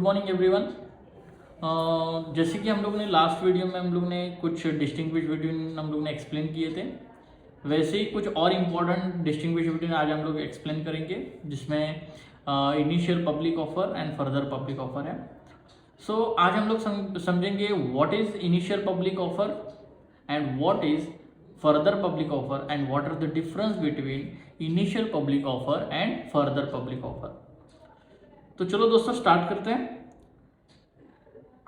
Morning everyone. जैसे कि हम लोग ने लास्ट वीडियो में हम लोग ने कुछ डिस्टिंग्विश बिटवीन हम लोग ने एक्सप्लेन किए थे, वैसे ही कुछ और इम्पोर्टेंट डिस्टिंग्विश बिटवीन आज हम लोग एक्सप्लेन करेंगे, जिसमें initial public offer and further public offer है। सो आज हम लोग समझेंगे what is initial public offer and what is further public offer and what are the difference between initial public offer and further public offer. तो चलो दोस्तों start करते हैं।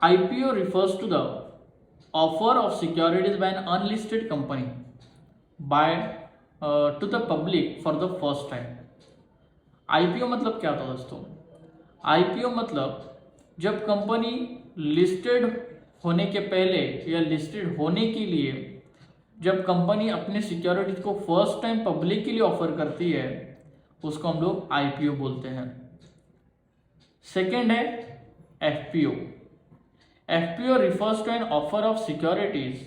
IPO refers to the offer of securities by an unlisted company to the public for the first time। IPO मतलब क्या था दोस्तों? IPO मतलब जब कंपनी लिस्टेड होने के पहले या लिस्टेड होने के लिए जब कंपनी अपने सिक्योरिटीज को फर्स्ट टाइम पब्लिक के लिए ऑफर करती है, उसको हम लोग IPO बोलते हैं। सेकेंड है FPO। FPO refers to an offer of securities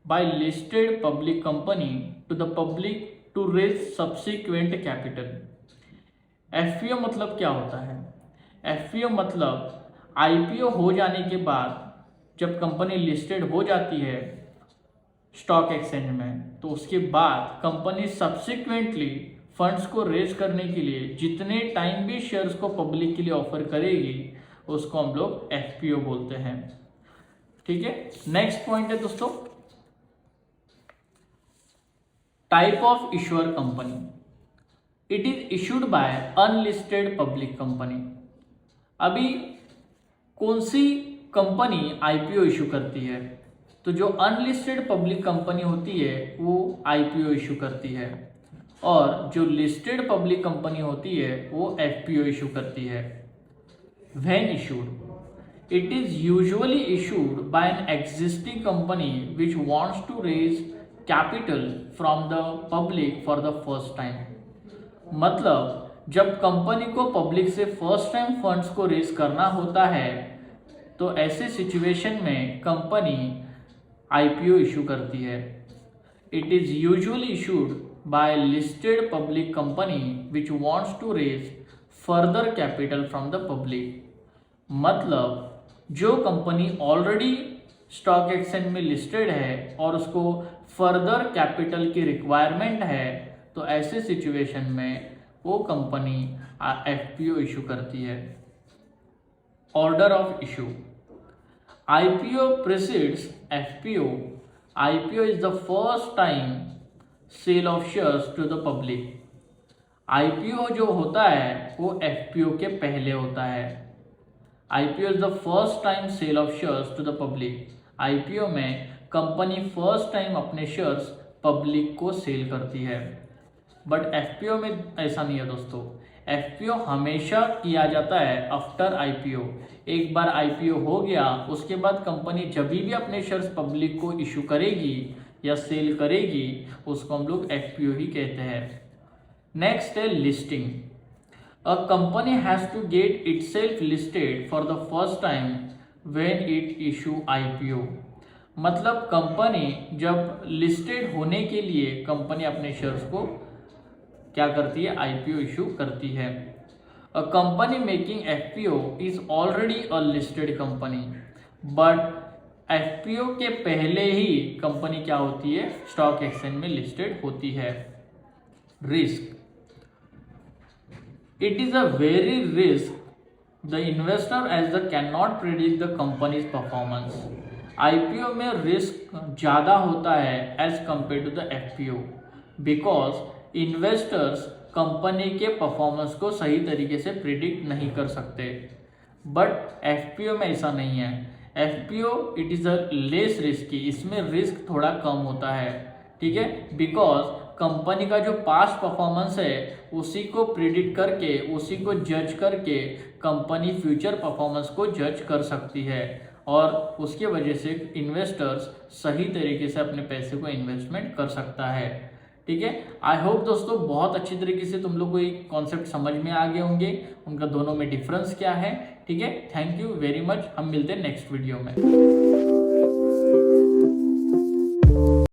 by listed public company to the public to raise subsequent capital। FPO मतलब क्या होता है? FPO मतलब IPO हो जाने के बाद जब कंपनी लिस्टेड हो जाती है स्टॉक एक्सचेंज में, तो उसके बाद कंपनी सब्सिक्वेंटली फंड्स को रेज करने के लिए जितने टाइम भी शेयर्स को पब्लिक के लिए ऑफर करेगी, उसको हम लोग FPO बोलते हैं। ठीक है, नेक्स्ट पॉइंट है दोस्तों, type of issuer company. It is issued by unlisted public company. अभी कौन सी कंपनी IPO इशू करती है? तो जो अनलिस्टेड पब्लिक कंपनी होती है वो IPO इशू करती है, और जो लिस्टेड पब्लिक कंपनी होती है वो FPO इशू करती है। When issued, it is usually issued by an existing company which wants to raise capital from the public for the first time। मतलब जब कंपनी को पब्लिक से फर्स्ट टाइम फंड्स को रेज करना होता है, तो ऐसे सिचुएशन में कंपनी IPO इशू करती है। It is usually issued by a listed public company which wants to raise further capital from the public। मतलब जो कंपनी ऑलरेडी स्टॉक एक्सचेंज में लिस्टेड है और उसको फर्दर कैपिटल की रिक्वायरमेंट है, तो ऐसे सिचुएशन में वो कंपनी FPO इशू करती है। Order of issue, IPO precedes FPO। IPO is the first time sale of shares to the public। IPO जो होता है वो FPO के पहले होता है। IPO is the first time sale of shares to the public। IPO में company first time अपने शेयर्स पब्लिक को सेल करती है, बट FPO में ऐसा नहीं है दोस्तों। FPO हमेशा किया जाता है आफ्टर IPO। एक बार IPO हो गया, उसके बाद कंपनी जब भी अपने शेयर्स पब्लिक को इशू करेगी या सेल करेगी, उसको हम लोग FPO ही कहते हैं। नेक्स्ट है listing. A company has to get itself listed for the first time when it issue IPO। मतलब कंपनी जब लिस्टेड होने के लिए कंपनी अपने शेयर्स को क्या करती है? IPO इशू करती है। A company making FPO is already a listed company, but FPO के पहले ही कंपनी क्या होती है? स्टॉक एक्सचेंज में लिस्टेड होती है। Risk, it is a very risk the investor as the cannot predict the company's performance। IPO में risk ज़्यादा होता है as compared to the FPO, because investors company के परफॉर्मेंस को सही तरीके से प्रिडिक्ट नहीं कर सकते, बट FPO में ऐसा नहीं है। FPO it is a less risky, इसमें रिस्क थोड़ा कम होता है। ठीक है, बिकॉज कंपनी का जो पास्ट परफॉर्मेंस है उसी को प्रिडिक्ट करके, उसी को जज करके कंपनी फ्यूचर परफॉर्मेंस को जज कर सकती है, और उसके वजह से इन्वेस्टर्स सही तरीके से अपने पैसे को इन्वेस्टमेंट कर सकता है। ठीक है, आई होप दोस्तों बहुत अच्छी तरीके से तुम लोग को ये कॉन्सेप्ट समझ में आ गए होंगे, उनका दोनों में डिफरेंस क्या है। ठीक है, थैंक यू वेरी मच। हम मिलते हैं नेक्स्ट वीडियो में।